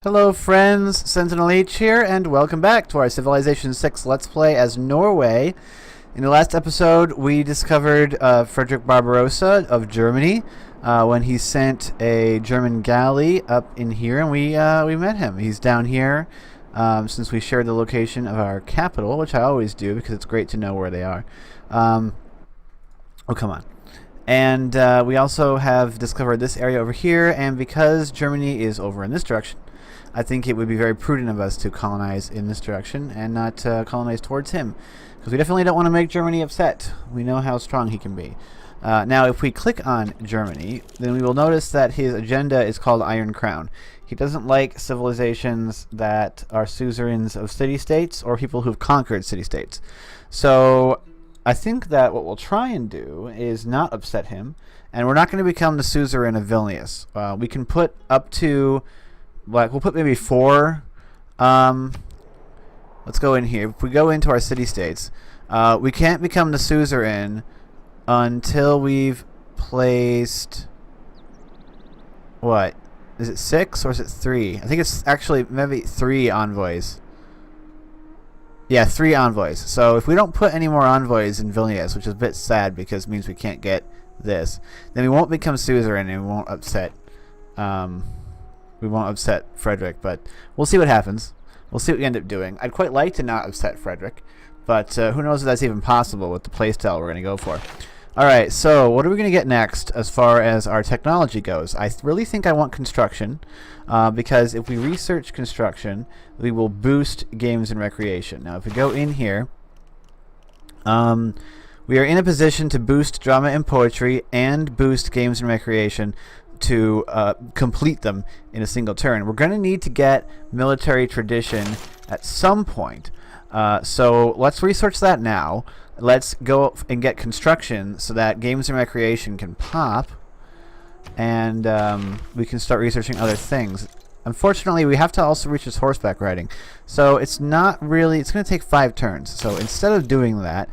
Hello friends, SentinalhMC here, and welcome back to our Civilization 6 Let's Play as Norway. In the last episode, we discovered Frederick Barbarossa of Germany when he sent a German galley up in here, and we met him. He's down here since we shared the location of our capital, which I always do because it's great to know where they are. Oh, come on. And we also have discovered this area over here, and because Germany is over in this direction, I think it would be very prudent of us to colonize in this direction and not colonize towards him, because we definitely don't want to make Germany upset. We know how strong he can be. Now, if we click on Germany, then we will notice that his agenda is called Iron Crown. He doesn't like civilizations that are suzerains of city-states or people who've conquered city-states. So I think that what we'll try and do is not upset him, and we're not going to become the suzerain of Vilnius. We can put up to, like, we'll put maybe 4. Let's go in here. If we go into our city-states, we can't become the suzerain until we've placed, what? Is it 6 or is it 3? I think it's actually maybe 3 envoys. Yeah, 3 envoys. So if we don't put any more envoys in Vilnius, which is a bit sad because it means we can't get this, then we won't become suzerain and we won't upset Frederick, but we'll see what happens. We'll see what we end up doing. I'd quite like to not upset Frederick, but who knows if that's even possible with the playstyle we're going to go for. Alright, so what are we going to get next as far as our technology goes? I really think I want construction, because if we research construction, we will boost games and recreation. Now, if we go in here, we are in a position to boost drama and poetry and boost games and recreation to complete them in a single turn. We're going to need to get military tradition at some point. So let's research that now. Let's go and get construction so that games and recreation can pop, and we can start researching other things. Unfortunately, we have to also reach this horseback riding, so it's not really, it's going to take 5 turns. So instead of doing that,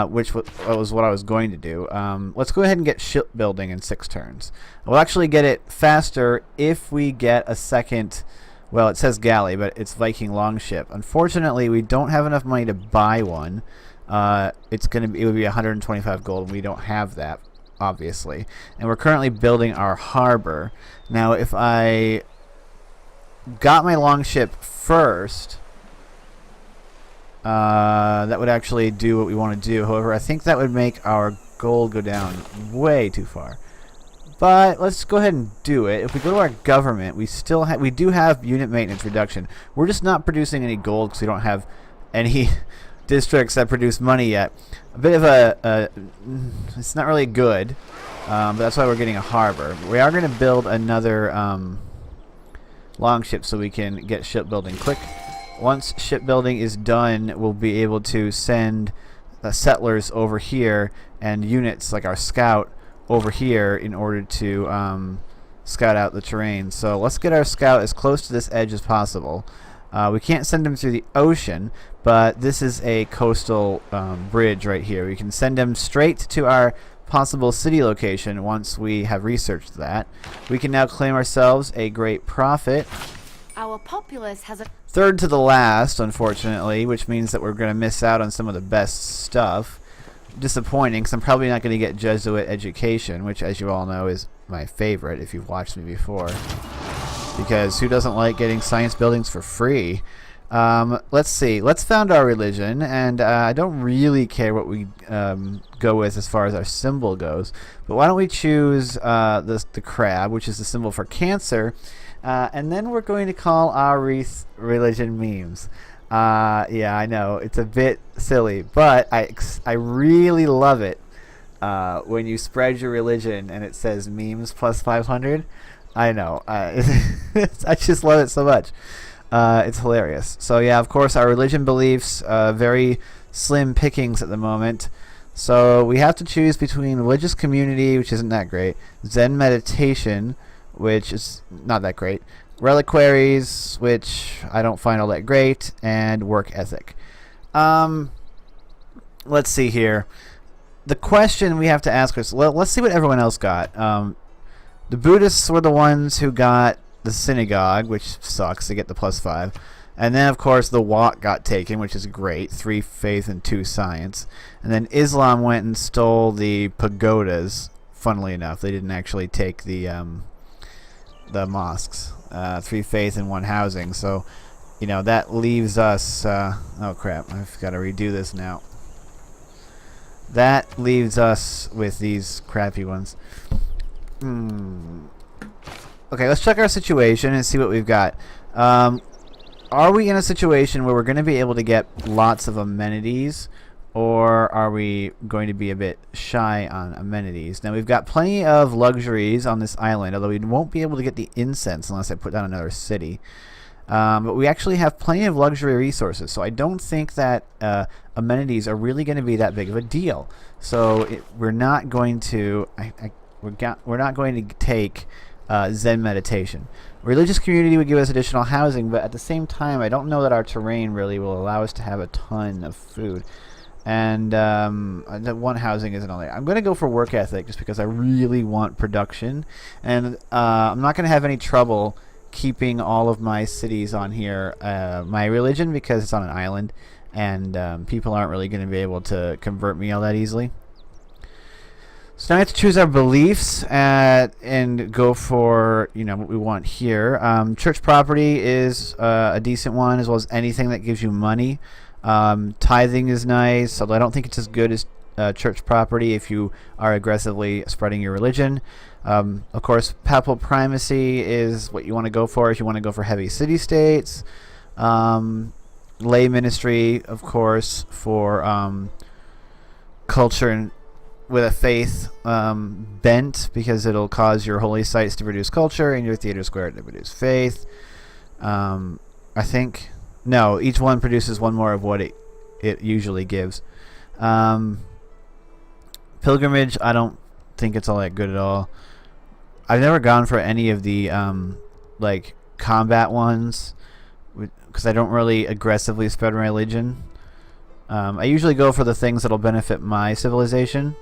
which was what I was going to do, let's go ahead and get shipbuilding in 6 turns. We'll actually get it faster if we get a second, well, it says galley, but it's Viking longship. Unfortunately, we don't have enough money to buy one. It would be 125 gold, and we don't have that, obviously. And we're currently building our harbor. Now, if I got my longship first, that would actually do what we want to do. However, I think that would make our gold go down way too far. But let's go ahead and do it. If we go to our government, we do have unit maintenance reduction. We're just not producing any gold because we don't have any districts that produce money yet. A bit of it's not really good, but that's why we're getting a harbor. We are going to build another longship so we can get shipbuilding quick. Once shipbuilding is done, we'll be able to send settlers over here and units like our scout over here in order to scout out the terrain. So let's get our scout as close to this edge as possible. We can't send him through the ocean, but this is a coastal bridge right here. We can send him straight to our possible city location once we have researched that. We can now claim ourselves a great profit. Our populace has a Third to the last, unfortunately, which means that we're going to miss out on some of the best stuff. Disappointing, because I'm probably not going to get Jesuit education, which, as you all know, is my favorite if you've watched me before. Because who doesn't like getting science buildings for free? Let's see. Let's found our religion, and I don't really care what we go with as far as our symbol goes. But why don't we choose the crab, which is the symbol for Cancer, and then we're going to call our religion memes. Yeah, I know it's a bit silly, but I really love it when you spread your religion and it says memes plus 500. I know. I just love it so much. It's hilarious. So yeah, of course, our religion beliefs, very slim pickings at the moment. So we have to choose between religious community, which isn't that great, Zen meditation, which is not that great, reliquaries, which I don't find all that great, and work ethic. Let's see here. The question we have to ask us, let's see what everyone else got. The Buddhists were the ones who got the synagogue, which sucks. They get the +5. And then, of course, the Wat got taken, which is great. 3 faith and 2 science. And then Islam went and stole the pagodas. Funnily enough, they didn't actually take the mosques. 3 faith and 1 housing. So, you know, that leaves us... oh, crap. I've got to redo this now. That leaves us with these crappy ones. Okay, let's check our situation and see what we've got. Are we in a situation where we're going to be able to get lots of amenities, or are we going to be a bit shy on amenities? Now, we've got plenty of luxuries on this island, although we won't be able to get the incense unless I put down another city. But we actually have plenty of luxury resources, so I don't think that amenities are really going to be that big of a deal. So we're not going to we're not going to take Zen meditation. Religious community would give us additional housing, but at the same time, I don't know that our terrain really will allow us to have a ton of food. And the 1 housing isn't on there. I'm going to go for work ethic just because I really want production, and I'm not going to have any trouble keeping all of my cities on here. My religion, because it's on an island, and people aren't really going to be able to convert me all that easily. So now we have to choose our beliefs and go for, you know, what we want here. Church property is a decent one, as well as anything that gives you money. Tithing is nice, although I don't think it's as good as church property if you are aggressively spreading your religion. Of course, papal primacy is what you want to go for if you want to go for heavy city-states. Lay ministry, of course, for culture and with a faith bent, because it'll cause your holy sites to produce culture and your theater square to produce faith. I think... No, each one produces 1 more of what it usually gives. Pilgrimage, I don't think it's all that good at all. I've never gone for any of the like combat ones because I don't really aggressively spread my religion. I usually go for the things that'll benefit my civilization.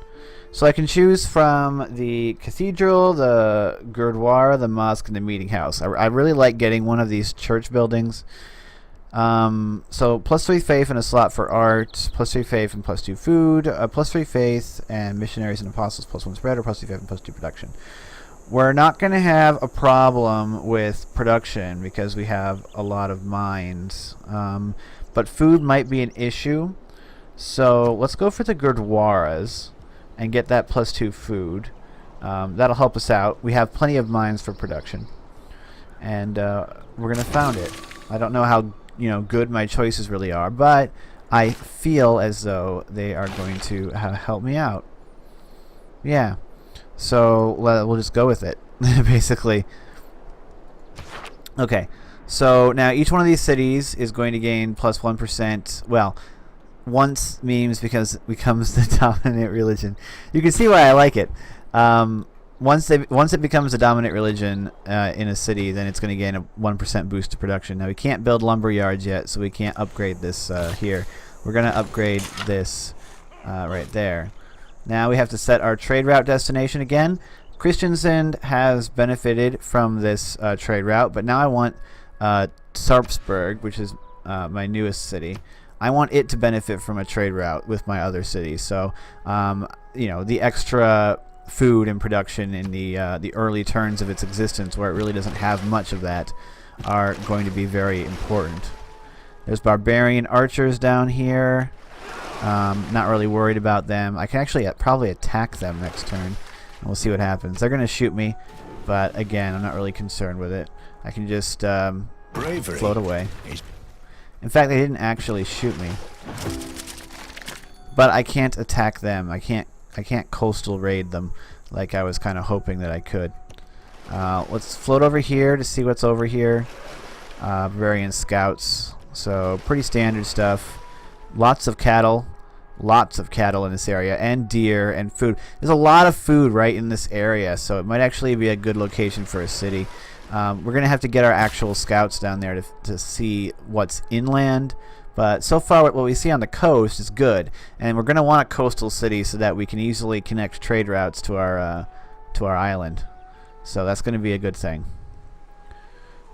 So I can choose from the cathedral, the gurdwara, the mosque, and the meeting house. I really like getting one of these church buildings. So +3 faith and a slot for art, +3 faith and +2 food, +3 faith and missionaries and apostles, +1 spread, or +3 faith and +2 production. We're not going to have a problem with production because we have a lot of mines. But food might be an issue. So let's go for the gurdwaras and get that +2 food. That'll help us out. We have plenty of mines for production. And we're going to found it. I don't know how good my choices really are, but I feel as though they are going to help me out. Yeah. So we'll just go with it, basically. Okay. So now each one of these cities is going to gain +1%. Well, once memes because it becomes the dominant religion. You can see why I like it. Once it becomes the dominant religion in a city, then it's going to gain a 1% boost to production. Now we can't build lumber yards yet, so we can't upgrade this here. We're going to upgrade this right there. Now we have to set our trade route destination again. Christiansand has benefited from this trade route, but now I want Sarpsborg, which is my newest city. I want it to benefit from a trade route with my other cities. So, the extra food and production in the early turns of its existence, where it really doesn't have much of that, are going to be very important. There's barbarian archers down here. Not really worried about them. I can actually probably attack them next turn, and we'll see what happens. They're going to shoot me, but again, I'm not really concerned with it. I can just float away. In fact, they didn't actually shoot me, but I can't attack them. I can't coastal raid them like I was kind of hoping that I could. Let's float over here to see what's over here. Barbarian scouts, so pretty standard stuff. Lots of cattle in this area, and deer and food. There's a lot of food right in this area, so it might actually be a good location for a city. We're gonna have to get our actual scouts down there to see what's inland. But so far, what we see on the coast is good, and we're going to want a coastal city so that we can easily connect trade routes to our island. So that's going to be a good thing.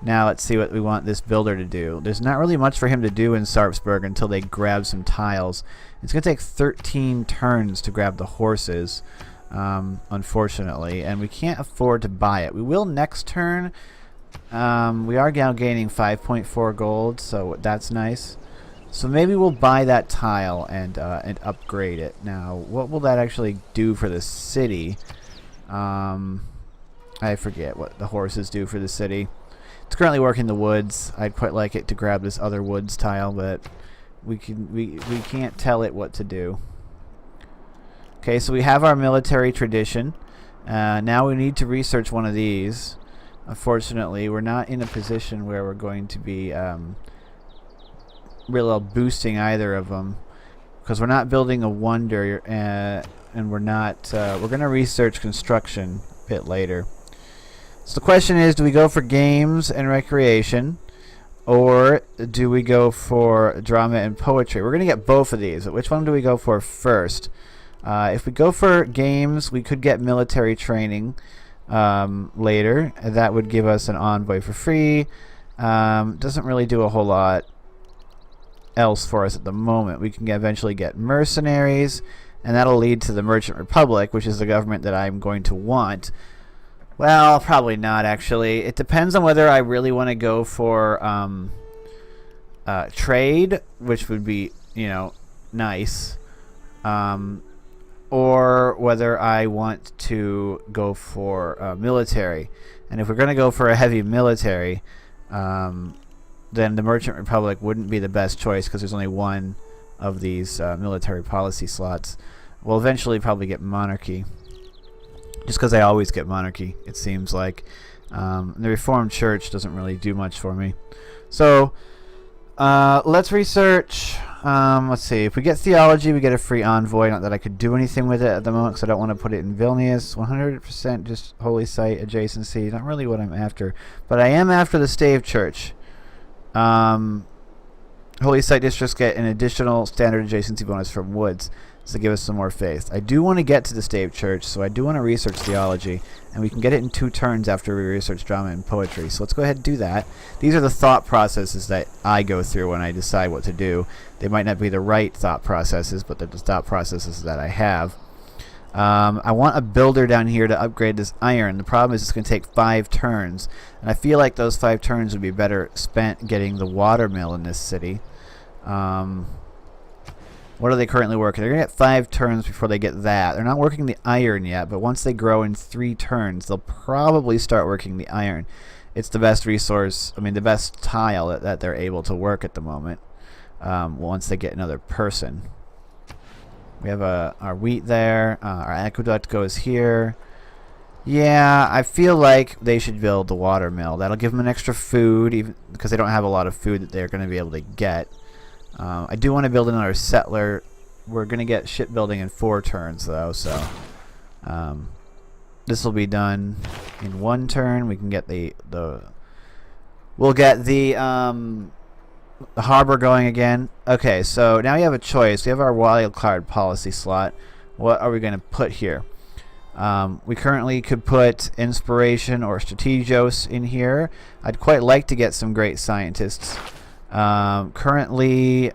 Now let's see what we want this builder to do. There's not really much for him to do in Sarpsborg until they grab some tiles. It's going to take 13 turns to grab the horses, unfortunately, and we can't afford to buy it. We will next turn. We are now gaining 5.4 gold, so that's nice. So maybe we'll buy that tile and upgrade it. Now, what will that actually do for the city? I forget what the horses do for the city. It's currently working the woods. I'd quite like it to grab this other woods tile, but we can't tell it what to do. Okay, so we have our military tradition. Now we need to research one of these. Unfortunately, we're not in a position where we're going to be really well boosting either of them, because we're not building a wonder, and we're not. We're going to research construction a bit later. So the question is, do we go for games and recreation, or do we go for drama and poetry? We're going to get both of these, but which one do we go for first? If we go for games, we could get military training later. That would give us an envoy for free. Doesn't really do a whole lot else for us at the moment. We can eventually get mercenaries, and that'll lead to the Merchant Republic, which is the government that I'm going to want. Well, probably not, actually. It depends on whether I really want to go for trade, which would be, nice, or whether I want to go for military. And if we're going to go for a heavy military, then the Merchant Republic wouldn't be the best choice, because there's only one of these military policy slots. We'll eventually probably get monarchy. Just because I always get monarchy, it seems like. The Reformed Church doesn't really do much for me. So, let's research. Let's see. If we get theology, we get a free envoy. Not that I could do anything with it at the moment, because I don't want to put it in Vilnius. 100% just holy site adjacency. Not really what I'm after. But I am after the stave church. Holy site districts get an additional standard adjacency bonus from woods, to give us some more faith. I do want to get to the stave church, so I do want to research theology, and we can get it in 2 turns after we research drama and poetry. So let's go ahead and do that. These are the thought processes that I go through when I decide what to do. They might not be the right thought processes, but they're the thought processes that I have. I want a builder down here to upgrade this iron. The problem is it's going to take 5 turns, and I feel like those 5 turns would be better spent getting the water mill in this city. What are they currently working? They're going to get 5 turns before they get that. They're not working the iron yet, but once they grow in 3 turns, they'll probably start working the iron. It's the best resource, the best tile that they're able to work at the moment, once they get another person. We have our wheat there. Our aqueduct goes here. Yeah, I feel like they should build the water mill. That'll give them an extra food, even because they don't have a lot of food that they're going to be able to get. I do want to build another settler. We're going to get shipbuilding in 4 turns, though, so this will be done in 1 turn. We can get we'll get the harbor going again. Okay, so now you have a choice. We have our wild card policy slot. What are we going to put here? We currently could put inspiration or strategios in here. I'd quite like to get some great scientists. Currently,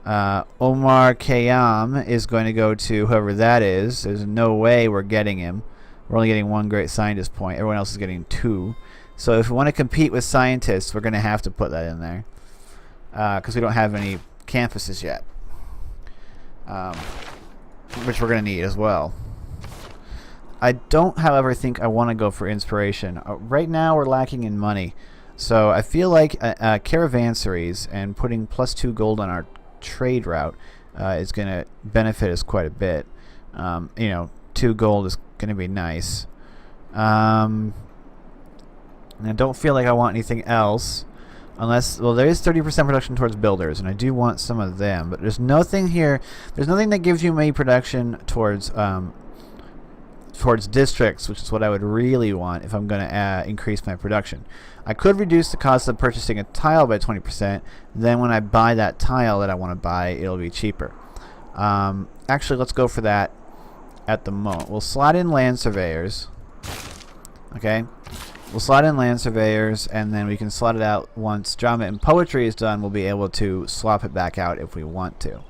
Omar Khayyam is going to go to whoever that is. There's no way we're getting him. We're only getting 1 great scientist point. Everyone else is getting 2. So if we want to compete with scientists, we're going to have to put that in there, because we don't have any campuses yet, which we're going to need as well. I don't, however, think I want to go for inspiration. Right now we're lacking in money. So I feel like caravansaries and putting +2 gold on our trade route is going to benefit us quite a bit. 2 gold is going to be nice. And I don't feel like I want anything else, unless, well, there is 30% production towards builders, and I do want some of them. But there's nothing here. There's nothing that gives you any production towards districts, which is what I would really want if I'm going to increase my production. I could reduce the cost of purchasing a tile by 20%. Then when I buy that tile that I want to buy, it'll be cheaper. Actually, let's go for that at the moment. We'll slot in land surveyors. Okay, we'll slot in land surveyors, and then we can slot it out once drama and poetry is done. We'll be able to swap it back out if we want to.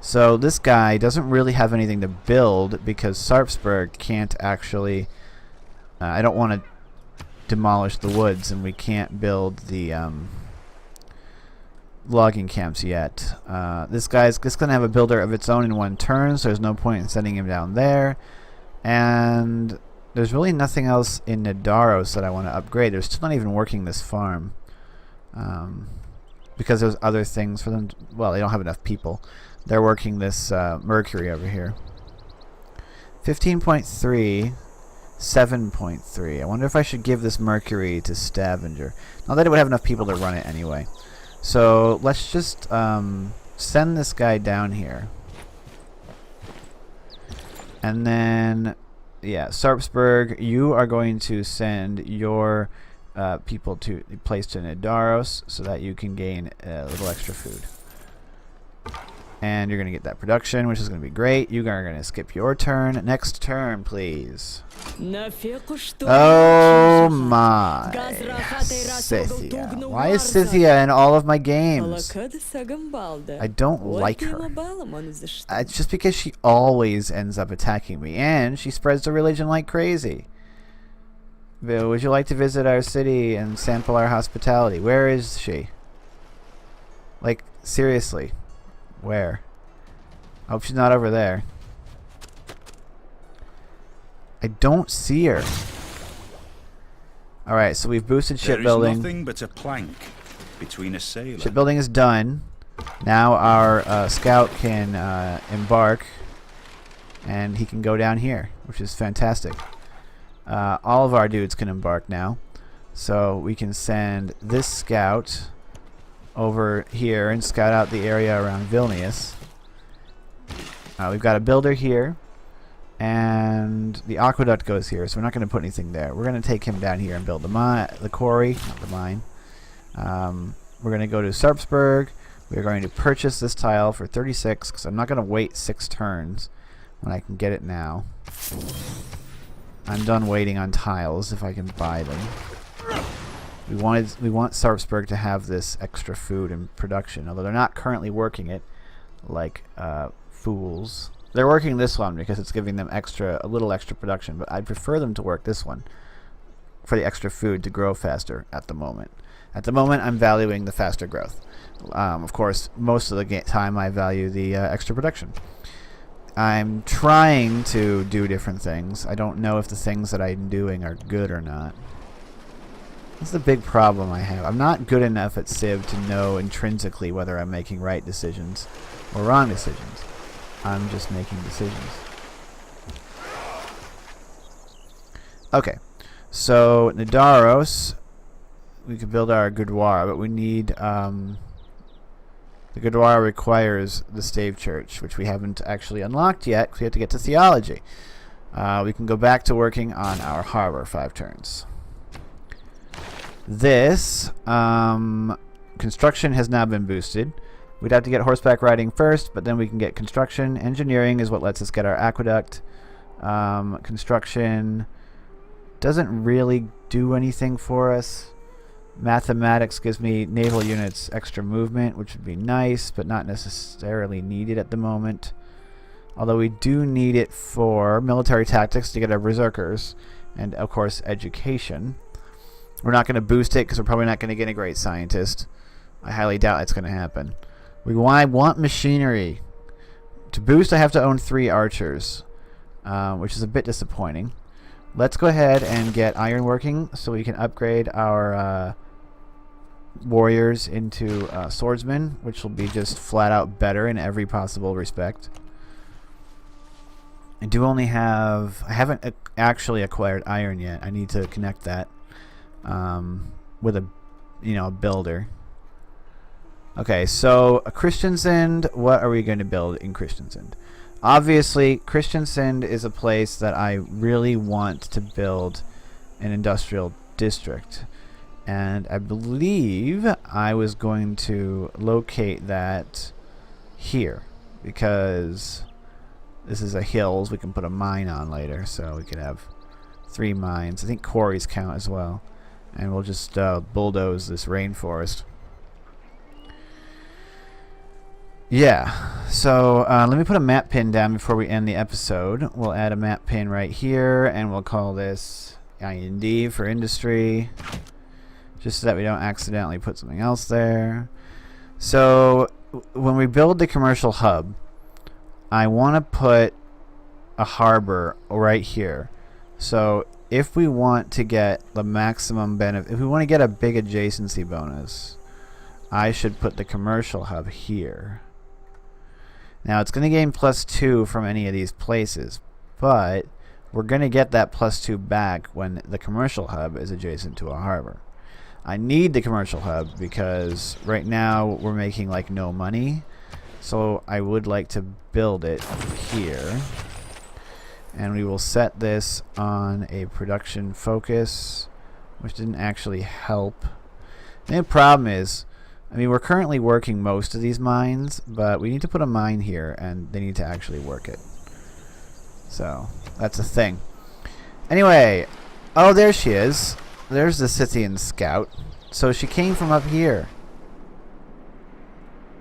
So this guy doesn't really have anything to build because Sarpsborg can't actually... I don't want to demolish the woods, and we can't build the logging camps yet. This guy's just going to have a builder of its own in 1 turn, so there's no point in sending him down there. And there's really nothing else in Nidaros that I want to upgrade. They're still not even working this farm. Because there's other things for them. Well, they don't have enough people. They're working this Mercury over here. 15.3, 7.3. I wonder if I should give this Mercury to Stavanger. Not that it would have enough people to run it anyway. So let's just send this guy down here. And then, yeah, Sarpsborg, you are going to send your people to placed in Nidaros so that you can gain a little extra food. And you're going to get that production, which is going to be great. You are going to skip your turn. Next turn, please. Oh my. Scythia. Why is Scythia in all of my games? I don't like her. It's just because she always ends up attacking me. And she spreads the religion like crazy. Would you like to visit our city and sample our hospitality? Where is she? Like, seriously. Where? I hope she's not over there. I don't see her. Alright, so we've boosted shipbuilding. There is nothing but a plank between a sailor. Shipbuilding is done. Now our scout can embark. And he can go down here, which is fantastic. All of our dudes can embark now. So we can send this scout over here and scout out the area around Vilnius. We've got a builder here, and the aqueduct goes here, so we're not going to put anything there. We're going to take him down here and build the quarry, not the mine. We're going to go to Sarpsborg. We're going to purchase this tile for 36, because I'm not going to wait 6 turns when I can get it now. I'm done waiting on tiles if I can buy them. We want Sarpsborg to have this extra food and production, although they're not currently working it like fools. They're working this one because it's giving them a little extra production, but I'd prefer them to work this one for the extra food to grow faster at the moment. At the moment, I'm valuing the faster growth. Of course, most of the time I value the extra production. I'm trying to do different things. I don't know if the things that I'm doing are good or not. That's the big problem I have. I'm not good enough at Civ to know intrinsically whether I'm making right decisions or wrong decisions. I'm just making decisions. Okay, so Nidaros, we could build our Gurdwara, but we need the Gurdwara requires the stave church, which we haven't actually unlocked yet because we have to get to theology. We can go back to working on our harbor 5 turns. This construction has now been boosted. We'd have to get horseback riding first, but then we can get construction. Engineering is what lets us get our aqueduct. Construction doesn't really do anything for us. Mathematics gives me naval units extra movement, which would be nice, but not necessarily needed at the moment. Although we do need it for military tactics to get our berserkers, and of course education. We're not going to boost it because we're probably not going to get a great scientist. I highly doubt it's going to happen. I want machinery. To boost, I have to own 3 archers, which is a bit disappointing. Let's go ahead and get ironworking so we can upgrade our warriors into swordsmen, which will be just flat out better in every possible respect. I haven't actually acquired iron yet. I need to connect that with a builder. Okay, so Christiansand, what are we going to build in Christiansand? Obviously, Christiansand is a place that I really want to build an industrial district. And I believe I was going to locate that here because this is a hills we can put a mine on later, so we could have 3 mines. I think quarries count as well. And we'll just bulldoze this rainforest. Yeah, so let me put a map pin down before we end the episode. We'll add a map pin right here, and we'll call this IND for industry, just so that we don't accidentally put something else there. So when we build the commercial hub, I want to put a harbor right here. So if we want to get the maximum benefit, if we want to get a big adjacency bonus, I should put the commercial hub here. Now it's going to gain +2 from any of these places, but we're going to get that +2 back when the commercial hub is adjacent to a harbor. I need the commercial hub because right now we're making like no money, so I would like to build it here. And we will set this on a production focus, which didn't actually help. The problem is, I mean, we're currently working most of these mines, but we need to put a mine here, and they need to actually work it. So, that's a thing. Anyway, oh, there she is. There's the Scythian scout. So she came from up here.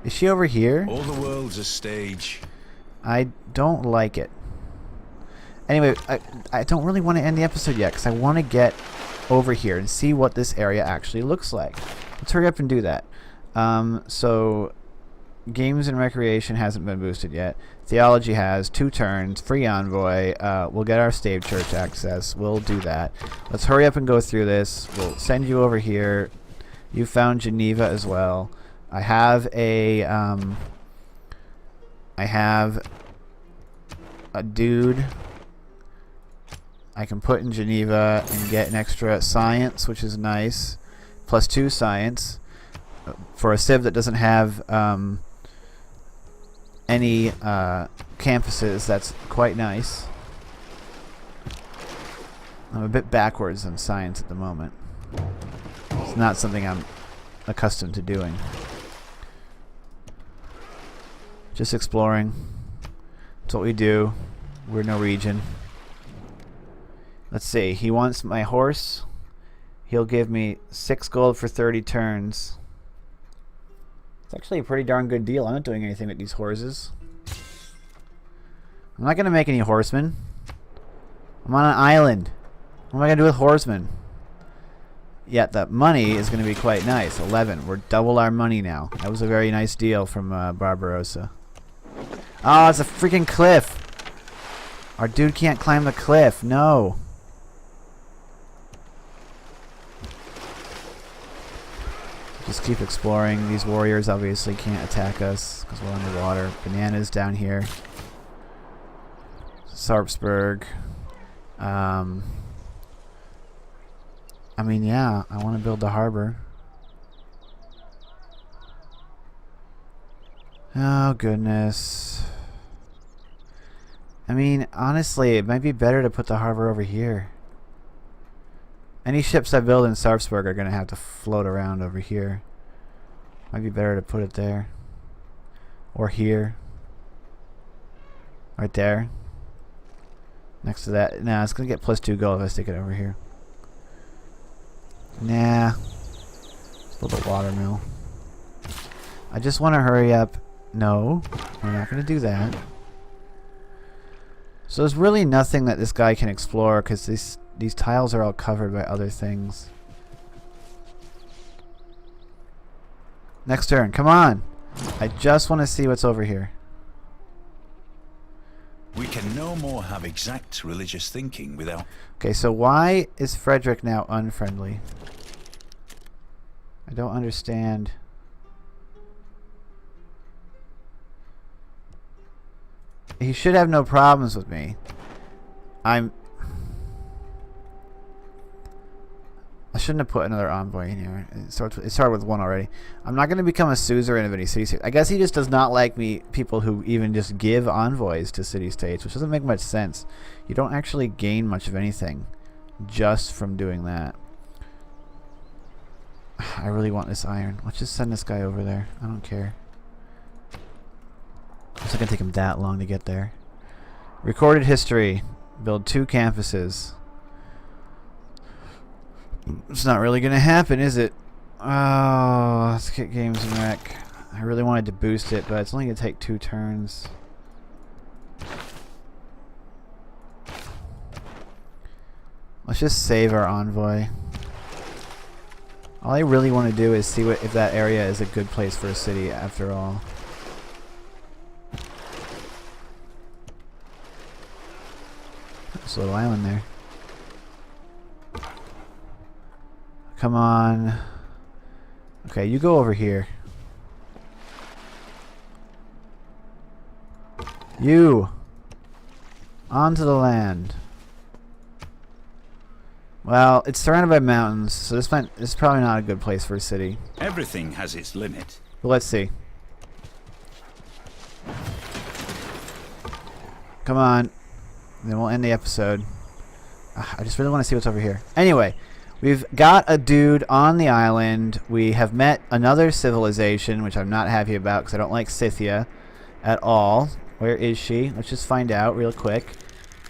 Is she over here? All the world's a stage. I don't like it. Anyway, I don't really want to end the episode yet, because I want to get over here and see what this area actually looks like. Let's hurry up and do that. So games and recreation hasn't been boosted yet. Theology has 2 turns, free envoy. We'll get our stave church access. We'll do that. Let's hurry up and go through this. We'll send you over here. You found Geneva as well. I have a dude I can put in Geneva and get an extra science, which is nice. +2 science. For a civ that doesn't have any campuses, that's quite nice. I'm a bit backwards on science at the moment. It's not something I'm accustomed to doing. Just exploring. That's what we do. We're Norwegian. Let's see. He wants my horse. He'll give me 6 gold for 30 turns. It's actually a pretty darn good deal. I'm not doing anything with these horses. I'm not going to make any horsemen. I'm on an island. What am I going to do with horsemen? Yet the money is going to be quite nice. 11. We're double our money now. That was a very nice deal from Barbarossa. Oh, it's a freaking cliff. Our dude can't climb the cliff. No. Just keep exploring. These warriors obviously can't attack us because we're underwater. Bananas down here. Sarpsborg. I mean, yeah, I want to build the harbor. Oh, goodness. I mean, honestly, it might be better to put the harbor over here. Any ships I build in Sarpsborg are going to have to float around over here. Might be better to put it there. Or here. Right there. Next to that. Nah, it's going to get +2 gold if I stick it over here. Nah. Let's build a watermill. I just want to hurry up. No, we're not going to do that. So there's really nothing that this guy can explore because these tiles are all covered by other things. Next turn, come on! I just want to see what's over here. We can no more have exact religious thinking without... Okay, so why is Frederick now unfriendly? I don't understand. He should have no problems with me. I shouldn't have put another envoy in here. It started with 1 already. I'm not going to become a suzerain of any city-states. I guess he just does not like people who even just give envoys to city-states, which doesn't make much sense. You don't actually gain much of anything just from doing that. I really want this iron. Let's just send this guy over there. I don't care. It's not going to take him that long to get there. Recorded history. Build 2 campuses. It's not really going to happen, is it? Oh, let's get games and wreck. I really wanted to boost it, but it's only going to take 2 turns. Let's just save our envoy. All I really want to do is see if that area is a good place for a city after all. There's a little island there. Come on. Okay, you go over here. You! Onto the land. Well, it's surrounded by mountains, so this is probably not a good place for a city. Everything has its limit. But let's see. Come on. Then we'll end the episode. I just really want to see what's over here. Anyway, we've got a dude on the island. We have met another civilization, which I'm not happy about because I don't like Scythia at all. Where is she? Let's just find out real quick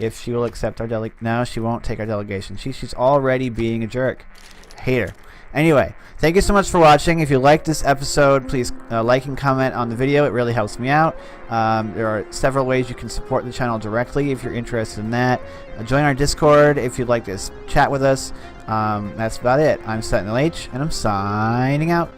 if she will accept our delegation. No, she won't take our delegation. She's already being a jerk. I hate her. Anyway, thank you so much for watching. If you liked this episode, please like and comment on the video. It really helps me out. There are several ways you can support the channel directly if you're interested in that. Join our Discord if you'd like to chat with us. That's about it. I'm SentinalH, and I'm signing out.